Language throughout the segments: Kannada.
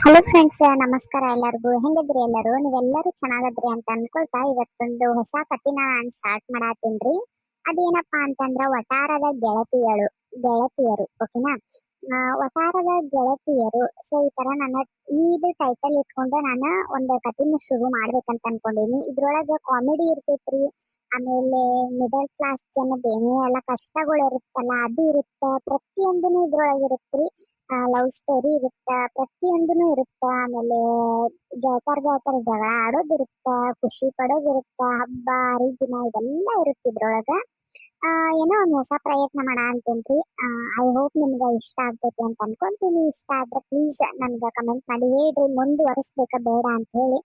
ಹಲೋ ಫ್ರೆಂಡ್ಸ್, ನಮಸ್ಕಾರ ಎಲ್ಲರಿಗೂ. ಹೆಂಗಿದ್ರಿ ಎಲ್ಲರೂ? ನೀವೆಲ್ಲರೂ ಚೆನ್ನಾಗದ್ರಿ ಅಂತ ಅನ್ಕೊಳ್ತಾ ಇವತ್ತೊಂದು ಹೊಸ ಕಥೆನ ನಾನ್ ಸ್ಟಾರ್ಟ್ ಮಾಡತ್ತೀನ್ರಿ. ಅದೇನಪ್ಪಾ ಅಂತಂದ್ರ ವಟಾರದ ಗೆಳತಿಯರು ಓಕೆನಾ. ವಟಾರದ ಗೆಳತಿಯರು. ಸೊ ಈ ತರ ನನ್ನ ಇದು ಟೈಟಲ್ ಇಟ್ಕೊಂಡು ನಾನು ಒಂದು ಕಥೆನ ಶುರು ಮಾಡ್ಬೇಕಂತ ಅನ್ಕೊಂಡೀನಿ. ಇದ್ರೊಳಗ ಕಾಮಿಡಿ ಇರ್ತೈತ್ರಿ, ಆಮೇಲೆ ಮಿಡಲ್ ಕ್ಲಾಸ್ ಜನದ ಏನೇ ಎಲ್ಲ ಕಷ್ಟಗಳು ಇರುತ್ತಲ್ಲ ಅದು ಇರುತ್ತ, ಪ್ರತಿಯೊಂದನು ಇದ್ರೊಳಗ ಇರುತ್ತ್ರಿ. ಲವ್ ಸ್ಟೋರಿ ಇರುತ್ತ, ಪ್ರತಿಯೊಂದನು ಇರುತ್ತ. ಆಮೇಲೆ ಗೆಳತರ ಜಗಳ ಆಡೋದಿರುತ್ತ, ಖುಷಿ ಪಡೋದಿರುತ್ತ, ಹಬ್ಬ ಹರಿದಿನ ಇದೆಲ್ಲ ಇರುತ್ತೆ ಇದ್ರೊಳಗ. ಏನೋ ಒಂದ್ ಹೊಸ ಪ್ರಯತ್ನ ಮಾಡ ಅಂತೇನ್ರಿ. ಐ ಹೋಪ್ ನಿಮ್ಗೆ ಇಷ್ಟ ಆಗ್ತೈತಿ ಅಂತ ಅನ್ಕೊಂತೀನಿ. ಇಷ್ಟ ಆದ್ರೆ ಪ್ಲೀಸ್ ನನ್ಗೆ ಕಮೆಂಟ್ ಮಾಡಿ ಹೇಳ್ರಿ, ಮುಂದುವರಿಸ್ಬೇಕ ಬೇಡ ಅಂತ ಹೇಳಿ.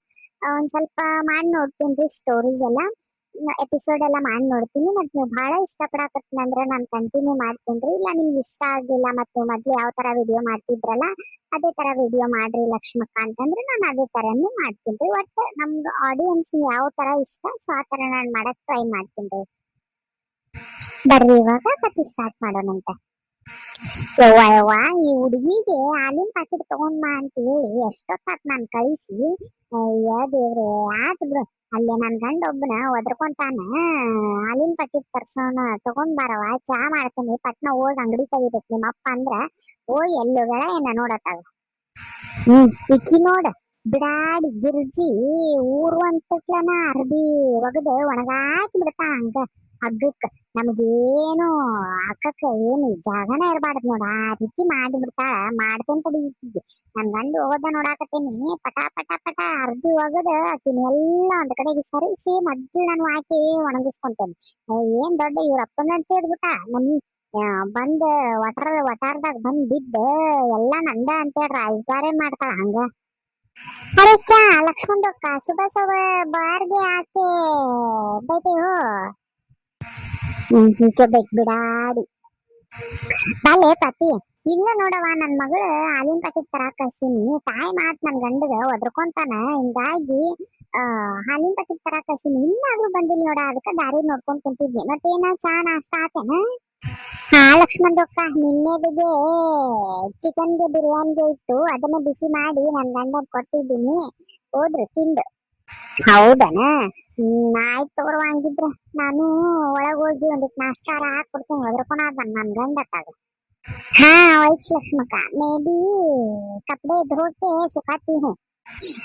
ಒಂದ್ ಸ್ವಲ್ಪ ಮಾಡಿ ನೋಡ್ತೀನಿ ಸ್ಟೋರೀಸ್ ಎಲ್ಲ, ಎಪಿಸೋಡ್ ಎಲ್ಲ ಮಾಡಿ ನೋಡ್ತೀನಿ. ಮತ್ ನೀವು ಬಹಳ ಇಷ್ಟ ಪಡಾಕತ್ನಂದ್ರೆ ನಾನು ಕಂಟಿನ್ಯೂ ಮಾಡ್ತೀನಿ. ಇಲ್ಲ ನಿಮ್ಗೆ ಇಷ್ಟ ಆಗಿಲ್ಲ ಮತ್ತು ಮೊದ್ಲು ಯಾವ ತರ ವಿಡಿಯೋ ಮಾಡ್ತಿದ್ರಲ್ಲ ಅದೇ ತರ ವಿಡಿಯೋ ಮಾಡ್ರಿ ಲಕ್ಷ್ಮಕ್ಕ ಅಂತಂದ್ರೆ ನಾನು ಅದೇ ತರನು ಮಾಡ್ತೀನಿ. ಒಟ್ಟು ನಮ್ದು ಆಡಿಯನ್ಸ್ ಯಾವ ತರ ಇಷ್ಟ ಸೊ ಆ ತರ ನಾನು ಮಾಡಕ್ ಟ್ರೈ ಮಾಡ್ತೀನಿ. ಬರ್ರಿ ಇವಾಗ ಕಥೆ ಸ್ಟಾರ್ಟ್ ಮಾಡೋಣಂತೆ. ಯವ್ವ ಯವ್ವ, ಈ ಹುಡುಗಿಗೆ ಹಾಲಿನ ಪ್ಯಾಕೆಟ್ ತಗೊಂಡ್ ಬಾ ಅಂತ ಹೇಳಿ ಎಷ್ಟೊತ್ತಾತ್ ನಾನ್ ಕಳಿಸಿ. ಅಯ್ಯ ದೇವ್ರೆ, ಆತ್ ಬಿಡು. ಅಲ್ಲೇ ನನ್ ಗಂಡ ಒಬ್ಬನ ಒದ್ರಕೊಂತಾನ, ಹಾಲಿನ ಪ್ಯಾಕೆಟ್ ತರ್ಸೋಣ ತಗೊಂಡ್ ಬಾರವ, ಚಾ ಮಾಡ್ತೀನಿ, ಪಟ್ನ ಹೋಗಿ ಅಂಗಡಿ ತೆಗಿಬೇಕು ನಿಮ್ಮ ಅಪ್ಪ ಅಂದ್ರ ಹೋಗಿ ಎಲ್ಲೋಗಳ ಏನ ನೋಡತ್ತಾಗ. ಇಕ್ಕಿ ನೋಡ, ಬಿಡಾಡಿ ಗಿರ್ಜಿ ಊರು ಅಂತಕ್ಲನ ಅರ್ಬಿ ಒಗದ ಒಣಗಾಕಿ ಬಿಡ್ತಾ ಹಂಗ ಹಗ್ಗಕ್ಕ. ನಮ್ಗೇನು ಹಾಕಕ್ಕ ಏನು ಜಾಗನ ಇರ್ಬಾರ್ದು ನೋಡ, ಆ ರೀತಿ ಮಾಡಿ ಬಿಡ್ತಾಳ. ಮಾಡ್ತೇನೆ ತಡೀತಿದ್ವಿ. ನನ್ ಗಂಡು ಹೋಗೋದ ನೋಡಾಕತ್ತೇನಿ, ಪಟ ಪಟ ಪಟ ಅರ್ಬಿ ಒಗದ ಆಕಿನ ಎಲ್ಲ ಒಂದ್ ಕಡೆಗೆ ಸರಿಸಿ ಮೊದ್ಲು ನಾನು ಹಾಕಿ ಒಣಗಿಸ್ಕೊಂತೇನೆ. ಏನ್ ದೊಡ್ಡ ಇವ್ರ ಅಪ್ಪನ ಅಂತ ಹೇಳ್ಬಿಟ್ಟ ನಮ್ ಬಂದ್ ವಟಾರದಾಗ ಬಂದ್ ಬಿದ್ದ ಎಲ್ಲಾ ನಂದ ಅಂತ ಹೇಳ್ರ ಐದಾರೆ ಮಾಡ್ತಾಳ ಹಂಗ. ಅರೆಕ್ಕ ಲಕ್ಷ್ಮಣಕ್ಕ ಸುಬಸವ ಬಾರ್ಗೆ ಆಕೆ ಬೈತೇವೋ. ಬೇಕ್ ಬಿಡಾಡಿ ಬಾಲೆ ಪಾಪಿ. ಇಲ್ಲ ನೋಡವ, ನನ್ ಮಗಳು ಹಾಲಿನ ಪ್ಯಾಕೆಟ್ ತರಾಕ್ ಕಳ್ಸೀನಿ, ತಾಯಿ ಮಾತ್ ನನ್ ಗಂಡಗ ಒದ್ರಕೊಂತಾನ, ಹಿಂಗಾಗಿ ಹಾಲಿನ ಪ್ಯಾಕೆಟ್ ತರಾಕ್ ಕಳ್ಸೀನಿ, ಇನ್ನಾದ್ರೂ ಬಂದಿಲ್ಲ ನೋಡ. ಅದಕ್ಕ ದಾರಿ ನೋಡ್ಕೊಂಡ್ ಕುಂತಿದ್ನಿ. ಮತ್ತೇನ ಚಾ ನಾಷ್ಟ ಆತೇನ? ಹಾ ಲಕ್ಷ್ಮಣಕ್ಕ, ನಿನ್ನೆದಿಗೆ ಚಿಕನ್ಗೆ ಬಿರಿಯಾನಿಗೆ ಇತ್ತು, ಅದನ್ನ ಬಿಸಿ ಮಾಡಿ ನನ್ ಗಂಡ ಕೊಟ್ಟಿದ್ದೀನಿ, ಹೋದ್ರು ತಿಂದು. ಹೌದನ? ಆಯ್ತು ತಗೋರ್ವ, ಹಂಗಿದ್ರ ನಾನು ಒಳಗ್ ಹೋಗಿ ಒಂದಿಟ್ ನಾಷ್ಟಾರ ಹಾಕೊಡ್ತೀನಿ, ಒದ್ರಕೊಳದ ನನ್ ಗಂಡತ್ತಾಗ. ಹಾ ವೈಟ್ ಲಕ್ಷ್ಮಕ್ಕ, ಮೇ ಬಿ ಕಪಡೆ ಧೋಕೆ ಸುಖಾತಿ ಹೂ.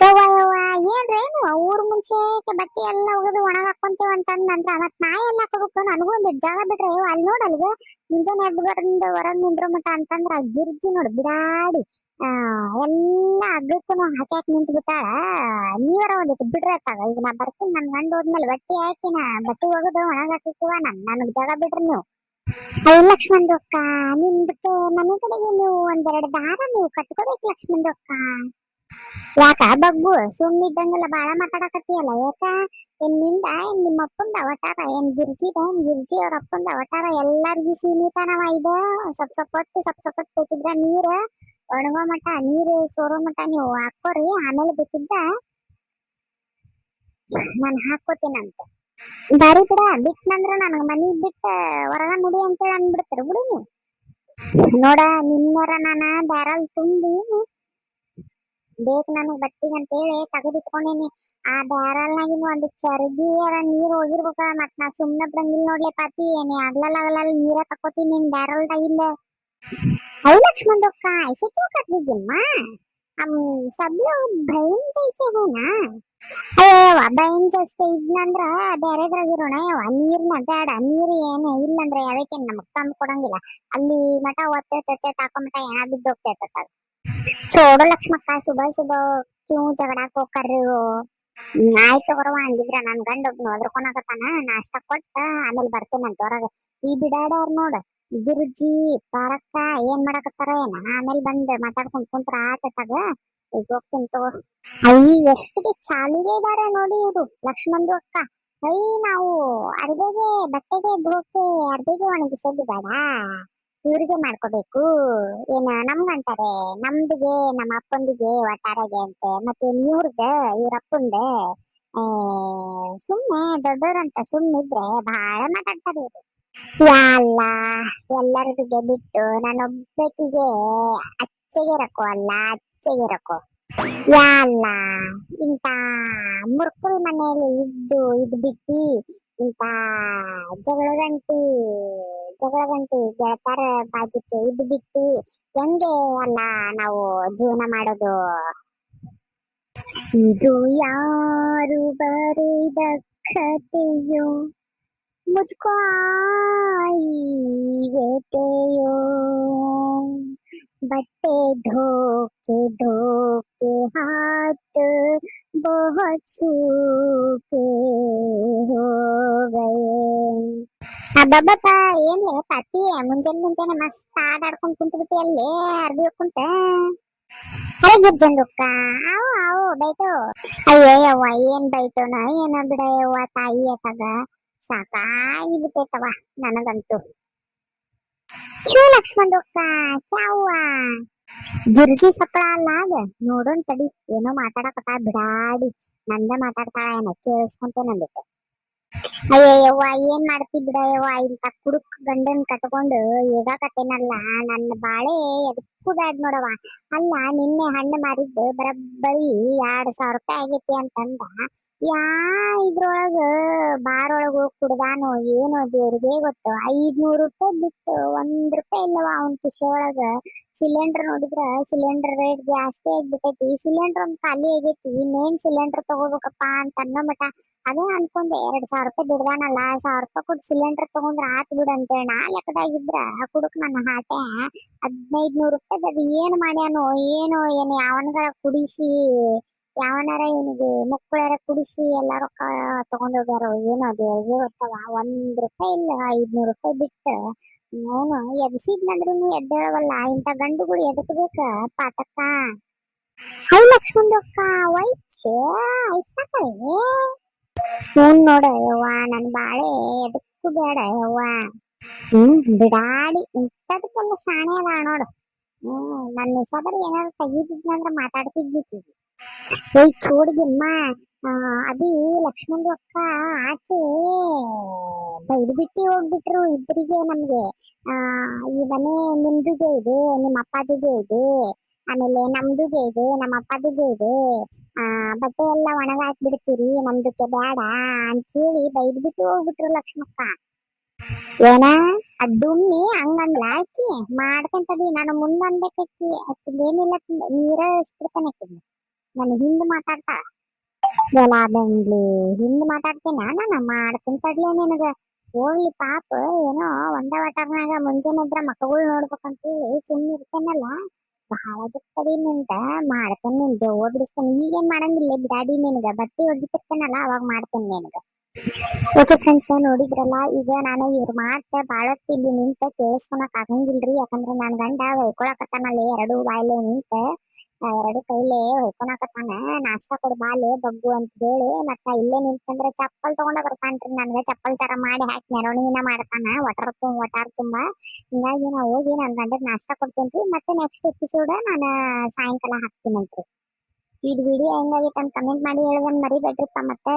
ಯವ್ವ ಯವ್ವ, ಏನ್ರೇ ನೀವು ಊರ್ ಮುಂಚೆ ಬಟ್ಟೆ ಎಲ್ಲ ಒಗದು ಒಣಗ ಹಾಕೊಂತೇವ ಅಂತಂದ್ರ ಮತ್ ನಾ ಎಲ್ಲ ಹಾಕೋಬೇಕು? ನನಗೂ ಒಂದಿಟ್ ಜಾಗ ಬಿಡ್ರೆ. ಅಲ್ಲಿ ನೋಡಲ್ಗ ಮುಂಜಾನೆ ಎದ್ದು ಬಂದು ಹೊರಗ್ ನಿಂದ್ರ ಮಟ ಅಂತಂದ್ರ ಗಿರ್ಜಿ ನೋಡ್ ಬಿಡಾಡಿ ಎಲ್ಲ ಹಗ್ಗಕ್ಕೂ ಹಾಕ್ಯಾಕ್ ನಿಂತ್ ಬಿಟ್ಟಾಳ. ನೀವರ ಒಂದಿಟ್ಟು ಬಿಡ್ರತ್ತಾಗ. ಈಗ ನಾ ಬರ್ತೀನಿ, ನನ್ ಗಂಡ ಹೋದ್ಮೇಲೆ ಬಟ್ಟೆ ಹಾಕಿನ ಬಟ್ಟೆ ಒಗದು ಒಣಗ ಹಾಕಿವ ನನಗ್ ಜಾಗ ಬಿಡ್ರಿ ನೀವು. ಲಕ್ಷ್ಮಣಕ್ಕ, ನಿಮ್ದಕ್ಕೆ ಮನೆ ಕಡೆಗೆ ನೀವು ಒಂದೆರಡು ದಾರ ನೀವು ಕಟ್ಕೋಬೇಕು ಲಕ್ಷ್ಮಣಕ್ಕ. ಯಾಕ ಬಗ್ಗು ಸುಮ್ಮಿದ್ದಂಗೆಲ್ಲ ಬಾಳ ಮಾತಾಡಕತ್ತೀಯಲ್ಲ, ಯಾಕ? ನಿಂದ ನಿಮ್ಮ ಅಪ್ಪಂದ ಅವತಾರ ಏನ್ ಗಿರ್ಜಿದ? ಗಿರ್ಜಿ ಅವ್ರ ಅಪ್ಪಂದ ಅವತಾರ ಎಲ್ಲಾರ್ಗಿ ಸೀಮಿತನವ ಇದು. ಸಪ್ ಬೇಕಿದ್ರ ನೀರ್ ಒಣಗೋ ಮಟ, ನೀರು ಸೋರೋ ಮಟ ನೀವು ಹಾಕೋರಿ, ಆಮೇಲೆ ಬೇಕಿದ್ದ ನಾನ್ ಹಾಕೋತೀನಂತ. ಬಾರಿ ಬಿಡ, ಬಿಟ್ನಂದ್ರ ನನಗ್ ಮನಿಗ್ ಬಿಟ್ಟ ಹೊರಗ ನುಡಿ ಅಂತೇಳಿ ಅಂದ್ಬಿಡ್ತಾರ ಬಿಡು ನೀವು. ನೋಡ, ನಿನ್ನರ ನಾನ ಬ್ಯಾರಲ್ ತುಂಬಿ ಬೇಕ್ ನನಗ್ ಬಟ್ಟಿಗೆ ಅಂತೇಳಿ ತೆಗೆದಿಟ್ಕೊಂಡೇನಿ. ಆ ಬ್ಯಾರಲ್ನಾಗಿನ ಒಂದು ಚರ್ಗಿಯರ ನೀರ್ ಹೋಗಿರ್ಬೇಕ. ಮತ್ ನಾ ಸುಮ್ನೆ ಬಂದಿಲ್ ನೋಡ್ಲೆ ಪಾತಿ, ಏನೇ ಆಗ್ಲಲ್ಲ ನೀರ ತಕೋತೀನಿ ನಿನ್ ಬ್ಯಾರಲ್ದಾಗಿಂದ. ಐ लक्ष्मण ऐसे क्यों कर रही गिम्मा? हम सब लोग बहन जैसे है ना? ಅಯ್ಯವ ಬೈನ್ ಜಾಸ್ತಿ ಇದ್ನಂದ್ರ ಬೇರೆದ್ರಾಗಿರೋಣ. ನೀರ್ನ ಬೇಡ, ನೀರು ಏನು ಇಲ್ಲಂದ್ರೆ ಯಾವಕ್ಕೇನ್ ನಮಗ್ ತಂದು ಕೊಡಂಗಿಲ್ಲ. ಅಲ್ಲಿ ಮಠ ಒತ್ತೆ ತಾಕೋ ಮಠ ಏನ ಬಿದ್ದು ಹೋಗ್ತೈತ. छोड़ो लक्ष्मಕ್ಕ, ಸುಬ ಕ್ಯೂ ಜಗಳಾಕ್ ಹೋಗ್ಕರ್ರಿ. ಆಯ್ತು ಬರವ, ಹಂಗಿದ್ರ ನನ್ ಗಂಡ ಒಬ್ನು ಒದ್ರಕೊಳಕತ್ತಾನ, ನಾಷ್ಟ ಕೊಟ್ಟ ಆಮೇಲೆ ಬರ್ತೇನಂತ ಹೊರಗ. ಈ ಬಿಡಾಡಾರ್ ನೋಡ ಗಿರ್ಜಿ ಪಾರಕ್ಕ ಏನ್ ಮಾಡಕತ್ತಾರ ಏನ, ಆಮೇಲೆ ಬಂದ್ ಮಾತಾಡ್ಕೊಂಡ್ ಕುಂತ್ರ ಆತತಾಗ. ಈಗ ಹೋಗ್ತೀನಿ ತಗೋ. ಎಷ್ಟಿಗೆ ಚಾಲುವೇ ಇದಾರೆ ನೋಡಿ ಇವ್ರು ಲಕ್ಷ್ಮಣ್ ಅಕ್ಕ. ನಾವು ಅರ್ಬೆಗೆ ಬಟ್ಟೆಗೆ ಧೋಕೆ ಅರ್ಬೆಗೆ ಒಣಗಿಸೋದು ಬೇಡ, ಇವ್ರಿಗೆ ಮಾಡ್ಕೋಬೇಕು. ಏನ ನಮ್ಗಂತಾರೆ, ನಮ್ದಿಗೆ ನಮ್ಮ ಅಪ್ಪಂದಿಗೆ ಒಟ್ಟಾರೆಗೆ ಅಂತೆ, ಮತ್ತೆ ಇವ್ರದ ಇವ್ರ ಅಪ್ಪಂದ. ಸುಮ್ನೆ ದೊಡ್ಡವ್ರಂತ ಸುಮ್ನಿದ್ರೆ ಬಹಳ ಮಾತಾಡ್ತಾರೆ ಇವ್ರು. ಅಲ್ಲ ಎಲ್ಲರಿಗೂ ಬಿಟ್ಟು ನಾನೊಬ್ಬಕಿಗೆ ಅಚ್ಚೆಗೆ ರಕೋ ಅಲ್ಲ, ಅಚ್ಚೆಗೆ ರಕೋ. ಯಾಲ್ಲ ಇಂತ ಮುರ್ಕುಲ್ ಮನೆಯಲ್ಲಿ ಇದ್ದು ಬಿಟ್ಟಿ ಇಂತ ಜಗಳಗಂಟಿ ಜಗಳಗಂಟಿ ಗೆಳತರ ಬಾಜುಕ್ಕೆ ಇದ್ದು ಬಿಟ್ಟಿ ಹೆಂಗೆ ಅಲ್ಲ ನಾವು ಜೀವನ ಮಾಡೋದು. ಇದು ಯಾರು ಬರೆದ ಕಥೆಯೋ मुझको आई बेटेयो बट्टे धोके धोके हाथ बहुत सूखे हो गए. ಅಬ್ಬಬ್ಬಪ್ಪ ಏನ್ಲೇ ಪಾಪಿ ಮುಂಜಾನೆ ಮಸ್ತ್ ಆಟಾಡ್ಕೊಂಡ್ ಕುಂತ್ಬಿಟ್ಟಿ ಅಲ್ಲೇ ಅರ್ಬಿ ಹಾಕೊಂತ. ಅರೆ ಗಿರ್ಜಂದಕ್ಕ ಅವು ಅವು ಬೈಟು. ಅಯ್ಯಯ್ಯವ್ವ ಏನ್ ಬೈಟೋನ ಏನ ಬಿಡಯ್ಯವ್ವ ತಾಯಿ ಆತಾಗ ಸಾಕಾಗಿ ಬಿಟ್ಟೈತವ ನನಗಂತೂ. ಕ್ಯೂ ಲಕ್ಷ್ಮಣಕ್ಕ ಕ್ಯಾವ್ವ ಗಿರ್ಜಿ ಸಪ್ಪಳ ಅಲ್ಲ ಅದ ನೋಡೋನ್ ತಡಿ ಏನೋ ಮಾತಾಡಕತ್ತ ಬಿಡಾಡಿ ನಂದ ಮಾತಾಡ್ತಾಳ ಏನ ಕೇಳಿಸ್ಕೊಂತೇನೆ ಅಂದಿಟ್ಟು. ಅಯ್ಯಯ್ಯವ್ವ ಏನ್ ಮಾಡ್ತಿ ಬಿಡಯ್ಯವ್ವ ಇಂತ ಕುಡುಕ್ ಗಂಡನ್ ಕಟ್ಕೊಂಡು ಹೇಗಾಕತ್ತೇನಲ್ಲ ನನ್ನ ಬಾಳೆ ಎದಕ್ಕೂ ಬ್ಯಾಡ್ ನೋಡವ. ಅಲ್ಲ ನಿನ್ನೆ ಹಣ್ಣು ಮಾರಿದ್ದು ಬರಬ್ಬರಿ 2,000 ರೂಪಾಯಿ ಆಗೈತಿ ಅಂತಂದ. ಯಾ ಇದ್ರೊಳಗ ಬಾರೊಳಗ ಹೋಗಿ ಕುಡ್ದಾನು ಏನೋ ದೇವ್ರಿಗೆ ಗೊತ್ತು. 500 ರೂಪಾಯಿ ಬಿಟ್ಟು 1 ರೂಪಾಯಿ ಇಲ್ಲವ ಅವನ್ ಕಿಶೆ ಒಳಗ. ಸಿಲಿಂಡರ್ ನೋಡಿದ್ರ ಸಿಲಿಂಡರ್ ರೇಟ್ ಜಾಸ್ತಿ ಆಗ್ಬಿಟ್ಟೈತಿ. ಸಿಲಿಂಡರ್ ಒಂದ್ ಖಾಲಿ ಆಗೈತಿ, ಮೇನ್ ಸಿಲಿಂಡರ್ ತಗೋಬೇಕಪ್ಪ ಅಂತ ಅನ್ನೋ ಮಟ ಅದೇ ಅನ್ಕೊಂಡೆ. 2,000 ರೂಪಾಯಿ ದುಡ್ದಾನಲ್ಲ 1,000 ರೂಪಾಯಿ ಕೊಟ್ಟು ಸಿಲಿಂಡರ್ ತಗೊಂಡ್ರ ಆತ್ ಬಿಡಂತೆ. ನಾ ಲೆಕ್ಕದಾಗಿದ್ರ ಕುಡುಕ್ ನನ್ನ ಹಾಟೆ 1,500 ರೂಪಾಯಿ ಏನ್ ಮಾಡ್ಯಾನೋ ಏನೋ ಏನು ಯಾವನ್ಗಾರ ಕುಡಿಸಿ ಯಾವನಾರ ಇವನಿಗೆ ಮಕ್ಕಳಾರ ಕುಡಿಸಿ ಎಲ್ಲ ರೊಕ್ಕ ತಗೊಂಡ್ ಹೋಗ್ಯಾರೋ ಏನೋ ದೇವ್ರಿಗೆ ಗೊತ್ತವ. 1 ರೂಪಾಯಿ ಇಲ್ಲ 500 ರೂಪಾಯಿ ಬಿಟ್ಟು ಅವನು ಎಬ್ಸಿದ್ನಂದ್ರೂ ಎದ್ದೇಳವಲ್ಲ. ಇಂಥ ಗಂಡುಗಳು ಎದಕ್ ಬೇಕ ಪಾತಕ್ಕ. ಹೈ ಲಕ್ಷ್ಮಣಕ್ಕ ವೈಚೆ ಐಸಾಕರಿ ನೋಡ ಯವ್ವ ನನ್ ಬಾಳೆ ಎದಕ್ಕೂ ಬೇಡ ಯವ್ವ. ಬಿಡಾಡಿ ಇಂಥದಕ್ಕೆಲ್ಲ ಶಾಣೆ ಅದ ನೋಡು. ನನ್ನ ಸದರಿ ಏನಾದ್ರು ತೆಗಿತಿದ್ನಂದ್ರ ಮಾತಾಡ್ತಿದ್ದಿಕ್ಕಿ. ಏಯ್ ಚೋಡ್ಗಿಮ್ಮ ಅಭಿ ಲಕ್ಷ್ಮಣ್ ಅಕ್ಕ ಆಚೆ ಬೈದು ಬಿಟ್ಟಿ ಹೋಗ್ಬಿಟ್ರು ಇಬ್ಬರಿಗೆ. ನಮ್ಗೆ ಈ ಮನೆ ನಿಮ್ದುಗೆ ಇದೆ, ನಿಮ್ಮ ಅಪ್ಪದುಗೆ ಇದೆ, ಆಮೇಲೆ ನಮ್ದುಗೆ ಇದೆ, ನಮ್ಮ ಅಪ್ಪದುಗೆ ಇದೆ. ಬಟ್ಟೆ ಎಲ್ಲ ಒಣಗ ಹಾಕ್ಬಿಡ್ತೀರಿ ನಮ್ದಕ್ಕೆ ಬೇಡ ಅಂತ ಹೇಳಿ ಬೈದು ಬಿಟ್ಟು ಹೋಗ್ಬಿಟ್ರು ಲಕ್ಷ್ಮಕ್ಕ. ಏನ ಅಡ್ಡುಮ್ಮಿ ಹಂಗಂದ್ಲ ಆಕಿ ಮಾಡ್ಕೊಂತದಿ. ನಾನು ಮುಂದ್ ಅನ್ಬೇಕಿ ಅಕ್ಕಿಂದೇನಿಲ್ಲ ನೀರ ಇಸ್ಬಿಡ್ತಾನೆ ಅಕ್ಕಿಂದ. ನಾನು ಹಿಂದ್ ಮಾತಾಡ್ತಾಳ ಎಲ್ಲ ಬೆಂಗ್ಲಿ ಹಿಂದ್ ಮಾತಾಡ್ತೇನೆ ನಾನು ಮಾಡ್ತೀನಿ ತಡ್ಲೆ ನಿನಗ. ಹೋಗ್ಲಿ ಪಾಪ ಏನೋ ಒಂದ ವಾಟರ್ನಾಗ ಮುಂಜಾನೆ ಇದ್ರ ಮಕ್ಕಳು ನೋಡ್ಬೇಕಂತೇಳಿ ಸುಮ್ಮನೆ ಇರ್ತೇನಲ್ಲ. ಬಹಳ ತಡಿ ನಿಂತ ಮಾಡ್ತೇನೆ ನಿನ್ ಜವ್ವ ಬಿಡಿಸ್ತೇನೆ. ಈಗೇನ್ ಮಾಡಂಗಿಲ್ಲ ಬಿಡಾಡಿ ನಿನಗ ಬಟ್ಟೆ ಒಗಿತಿರ್ತೇನಲ್ಲ ಅವಾಗ ಮಾಡ್ತೇನೆ ನಿನಗ. ಓಕೆ ಫ್ರೆಂಡ್ಸ್ ನೋಡಿದ್ರಲ್ಲ, ಈಗ ನಾನು ಇವ್ರ ಮಾತ ಬಾಳತ್ ಇಲ್ಲಿ ನಿಂತ ಕೇಳಿಸ್ಕೊಳಕ್ ಆಗಂಗಿಲ್ರಿ. ಯಾಕಂದ್ರೆ ನನ್ ಗಂಡ ಹೊಯ್ಕೊಳಕತ್ತಾನಲ್ಲಿ 2 ಬಾಯ್ಲೆ ನಿಂತ 2 ಕೈಲೆ ಹೊಯ್ಕೊಳಕತ್ತಾನ. ನಾಷ್ಟಾ ಕೊಡ್ ಬಾಲೆ ಬಗ್ಗು ಅಂತ ಹೇಳಿ ಮತ್ತ ಇಲ್ಲೇ ನಿಂತಂದ್ರೆ ಚಪ್ಪಲ್ ತಗೊಂಡ ಬರ್ತಾನ್ರಿ. ನನ್ಗ ಚಪ್ಪಲ್ ತರ ಮಾಡಿ ಹಾಕಿ ಮೆರವಣಿಗೆನ ಮಾಡ್ತಾನ ವಟಾರ್ ತುಂಬಾ. ಹಿಂಗಾಗಿ ನಾ ಹೋಗಿ ನನ್ ಗಂಡಗ್ ನಾಷ್ಟಾ ಕೊಡ್ತೇನ್ರಿ. ಮತ್ತೆ ನೆಕ್ಸ್ಟ್ ಎಪಿಸೋಡ್ ನಾನು ಸಾಯಂಕಾಲ ಹಾಕ್ತೀನಂತ್ರಿ. ಈ ವಿಡಿಯೋ ಹೆಂಗಾಗಿತ್ತು ಅಂತ ಕಮೆಂಟ್ ಮಾಡಿ ಹೇಳೋದನ್ನ ಮರಿಬೇಡ್ರಿಪ್ಪ. ಮತ್ತೆ